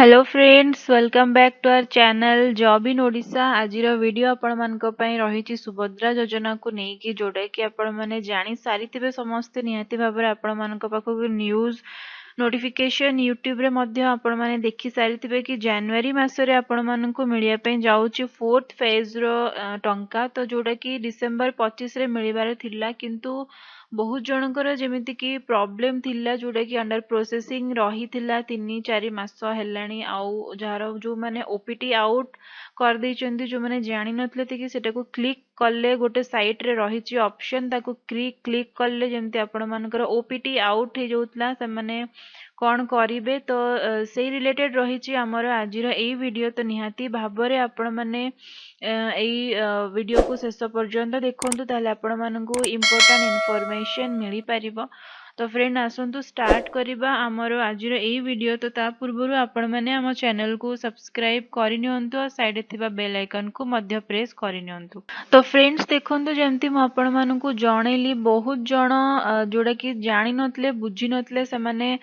Hello friends welcome back to our channel job in Odisha. आज video आपण मानक पई रही सुभद्रा योजना को लेकिन जोटा कि आपण माने जानी सारी समस्ते निहाती भाव आपण मानक पाखक न्यूज नोटिफिकेशन यूट्यूब रे मध्य आपण माने देखि सारी कि जनवरी मासरे आपण मानक मिलिया पई जाउची फोर्थ फेज रो टंका तो जोटा कि डिसेंबर 25 रे मिलिबार थिला किंतु बहुत जनकर जेमिति कि प्रॉब्लम थिला जोटा कि अंडर प्रोसेसिंग रही थिला 3-4 मास हेलाणी आउ जार जो माने ओपीटी आउट कर देइचंती जो माने जानि नथले कि सेटा को क्लिक कले गोटे साइट रे रही ऑप्शन ताको क्लिक कले जेमति आपण मानकर ओपीटी आउट हे जोतला से माने कौन करिवे तो से रिलेटेड रही आमर आज वीडियो तो निहाती भाबरे आपण माने वीडियो को शेष पर्यंत देखंतु ताले आपण मानकु इम्पोर्टेंट इन्फॉर्मेशन मिली पारिबो। तो फ्रेंड आसंतु स्टार्ट करिबा आमर आज वीडियो। तो ता पूर्व आपण माने आम चैनल को सब्सक्राइब करनियंतु और साइड थिबा बेल आइकन को मध्य प्रेस करनियंतु। तो फ्रेंड्स देखंतु जेमति म आपण मानकु जणैली बहुत जण जोडा कि जानि नथले बुझी नथले से माने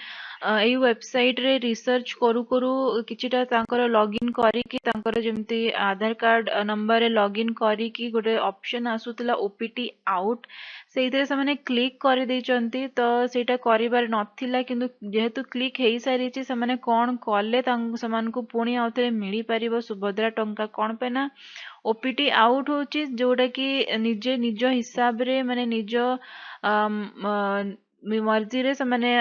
एई वेबसाइट रे रिसर्च करू करू किछिटा तांकर लॉगिन करी कि तांकर जेमति आधार कार्ड नंबर रे लॉगिन करी कि गोटे ऑप्शन आसुतला ओपीटी आउट से माने क्लिक कर देइचंती तो सेटा करिबार नथिला किंतु जेहेतु क्लिक हेई सारिछि से माने कोन कले समान को पुणी आउथरे मिली पारिबो सुभद्रा टंका कोन पे ना ओपीटी आउट होची जोटा कि निजे निज हिसाब रे माने निज मर्जी रे समाने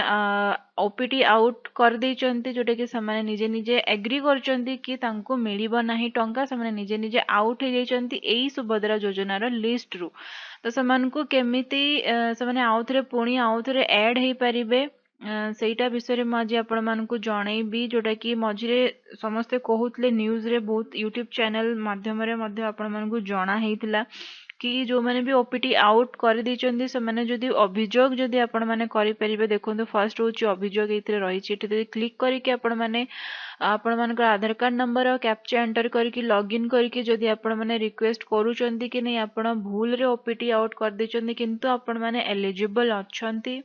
ओपीटी आउट कर देइचंती जोटा कि समाने निजे निजे एग्री करचंती कि तांको मिलिबो नाही टंका समाने निजे निजे आउट हे जाइचंती एई सुभद्रा योजना रो लिस्ट रु। तो समान को केमिति समाने आउथरे पुणी आउथरे ऐड हेई परिबे सेटा विषय में आज आपण मानकु जणैबी जोटा कि मझिरे समस्ते कहूतले न्यूज रे बहुत यूट्यूब चैनल माध्यम रे मध्य आपण मानकु जणा हेइतिला कि जो माने भी ओपीटी आउट कर देइचंदी से माने जदी अभियोग जदी आपण माने करि परिबे। देखंतु फर्स्ट होची अभियोग एथिरे रहिछि एठी जदी क्लिक करी कि आपण माने आपण मानकर आधार कार्ड नंबर और कैप्चा एंटर करके लॉगिन करके जदी आपण माने रिक्वेस्ट करूचंती कि नै आपण भूल रे ओपीटी आउट कर देइचंदी किंतु आपण माने एलिजिबल अछंती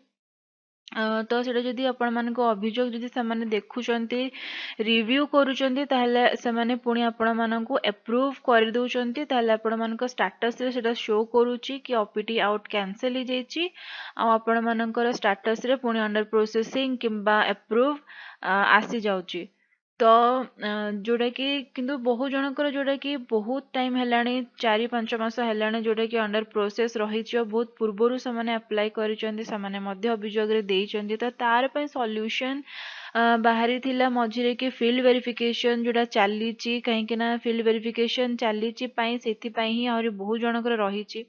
तो सेटा जदी आपण मानको अभियोग जदी समान देखुचंती रिव्यू करूचंती ताहले समान पुणी आपण मानको अप्रूव कर दउचंती ताहले आपण मानको स्टेटस रे सेटा शो करूची कि ओपीटी आउट कैंसिल हे जाईची आ आपण मानकर स्टेटस रे पुणी अंडर प्रोसेसिंग किंबा अप्रूव आसी जाउची। तो जोटा कि किंतु बहुत जनकर जोटा कि बहुत टाइम हेलाणी 4-5 मास हेलाणी जोटा कि अंडर प्रोसेस रही बहुत पूर्वर से अप्लाई कर अभियोग रे देइचंती। तो तार पे सॉल्यूशन बाहरी थिला मझिरे कि फील्ड वेरिफिकेशन जोटा चली कहीं फील्ड वेरिफिकेशन चली सेति पई ही आहुरी बहुत जनकर रही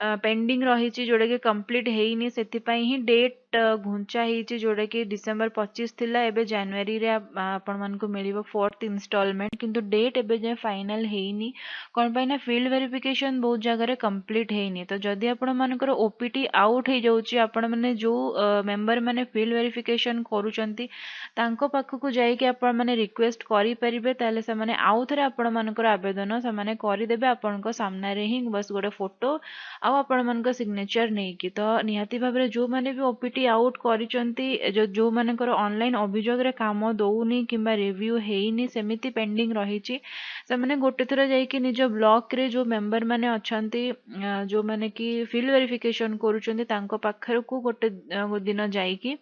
पेंडिंग रही जोटा कि कंप्लीट हेइनी सेतिपई ही डेट घुंचा हेइची जोटा कि डिसेंबर 25 थिला एबे जनवरी रे आपण मानको मिलिबो फोर्थ इंस्टॉलमेंट किंतु डेट एबे जे फाइनल हेइनी कोन पई ना फील्ड वेरिफिकेशन बहुत जगह रे कंप्लीट हेइनी। तो जदी आपण मानकर ओपीटी आउट हे जाउची आपण माने जो मेंबर माने फील्ड वेरिफिकेशन करूचंती तांको पाखकु जाई कि आपण माने रिक्वेस्ट करि परिबे ताले से माने आउ थरे आपण मानकर आवेदन से माने करि देबे आपनको सामने रे ही बस गोटे फोटो आउ आपण मानकर सिग्नेचर नै कि। तो निहाती भाबरे जो माने भी ओपीटी आउट करिचंती जो मानकर ऑनलाइन अभियोग रे काम दउनी किंबा रिव्यू हेइनी सेमिति पेंडिंग रहिची से माने गोटे थरा जाई कि निज ब्लॉक रे जो मेंबर माने अछंती जो माने कि फील्ड वेरिफिकेशन करूचंती तांको पाखर को गोटे दिन जाई कि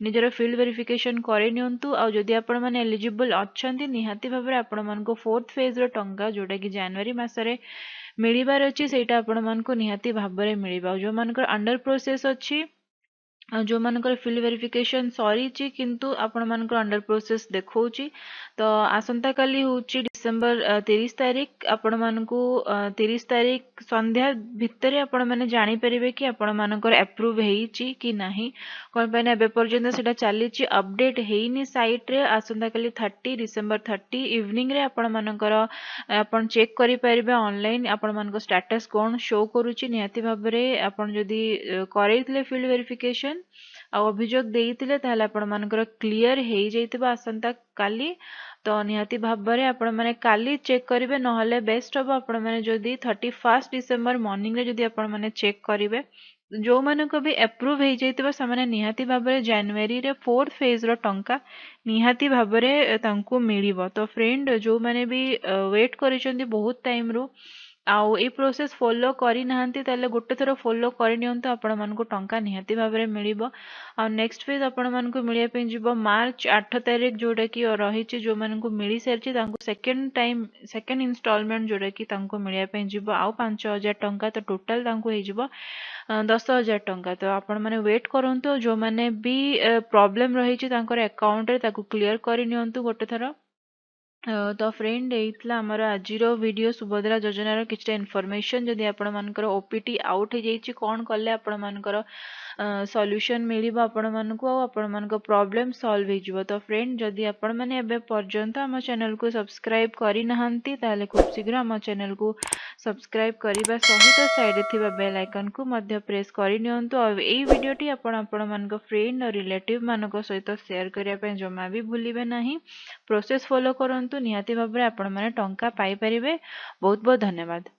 निजर फील्ड वेरिफिकेशन करे नियंतु आ जदी आपण माने एलिजिबल अछंती निहाती भाबरे आपण मानको फोर्थ फेज रो टंका जोटा कि जनवरी मासरे मिलिबार अछि सेटा आपण मानको निहाती भाबरे मिलिबा। जो मानकर अंडर प्रोसेस अछि जो मानकर फील्ड वेरिफिकेशन सरीची किंतु आपण मानकर अंडर प्रोसेस देखौची। तो आसंता काली होची डिसेंबर 30 तारिख आपण मानकु 30 तारिख संध्या भितरे आपण माने जानि परिबे कि आपण मानकर अप्रूव हेइची कि नाही कोन पय ना बे पर्यंत सेटा चालीची अपडेट हेइनी साइट रे। आसंता काली 30 डिसेंबर 30 इवनिंग रे आपण मानकर आपण चेक करि परिबे ऑनलाइन आपण मानकर स्टेटस कोन शो करूची निहाती भाबरे आपण जदी करैतले फील्ड वेरिफिकेशन आ अभियोग देइतिले ताहले आपण मानकर क्लियर हेइ जैतिबा आसंता काली। तो निहाती भाबरे आपण माने काली चेक करिवे नहले बेस्ट हबो आपण माने जदी 31 डिसेंबर मॉर्निंग रे जदी आपण माने चेक करिवे जो मानक भी एप्रूव हो जाइतिबा समाने निहाती भाबरे जनवरी रे 4th फेज रो टंका निहाती भाबरे तांको मिलिबो। तो फ्रेंड जो माने भी वेट करिसेंती बहुत टाइम रो आउ ए प्रोसेस फॉलो करी नाहंती ताले गोटे थरो फॉलो करि नियंतु आपण मानको टंका निहाती भाबरे मिलिबो। आ नेक्स्ट फेज आपण मानको मिलिया पे जिवो मार्च 8 तारिख जोटा कि रहिछि जो मानको मिली सारछि तांको सेकंड टाइम सेकंड इंस्टॉलमेंट जोटा कि तांको मिलिया पे जिवो आउ 5000 टंका। तो टोटल तांको हे जिवो 10,000 टंका। तो आपण माने वेट करंतु जो माने भी प्रॉब्लम रहिछि तांकर अकाउंट रे ताकू क्लियर करि नियंतु गोटे थरो। तो फ्रेंड एइतला हमर आजिरो वीडियो सुभद्रा योजनार किछटा इन्फॉर्मेशन। जदि आपण मानकर ओपीटी आउट हो जाइछि कोन कले आपण मानकर सॉल्यूशन मिलिबो आपण मानको आ आपण मानको प्रॉब्लम सॉल्व हो जिवो। तो फ्रेंड जदि आपण माने एबे पर्यंत हम चैनल को सब्सक्राइब करि नाहंती ताले खूब शीघ्र हम चैनल को सब्सक्राइब करिबा सहित साइड रे थिबा बेल आइकन को मध्य प्रेस करि नियंतु। आ एई वीडियोटी आपण मानको फ्रेंड और रिलेटिव मानको सहित शेयर करिया पे जमा भी भूलिबे नाही। प्रोसेस फॉलो करंतु निहाती भाबरे आपण माने टंका पाई परिबे। बहुत बहुत धन्यवाद।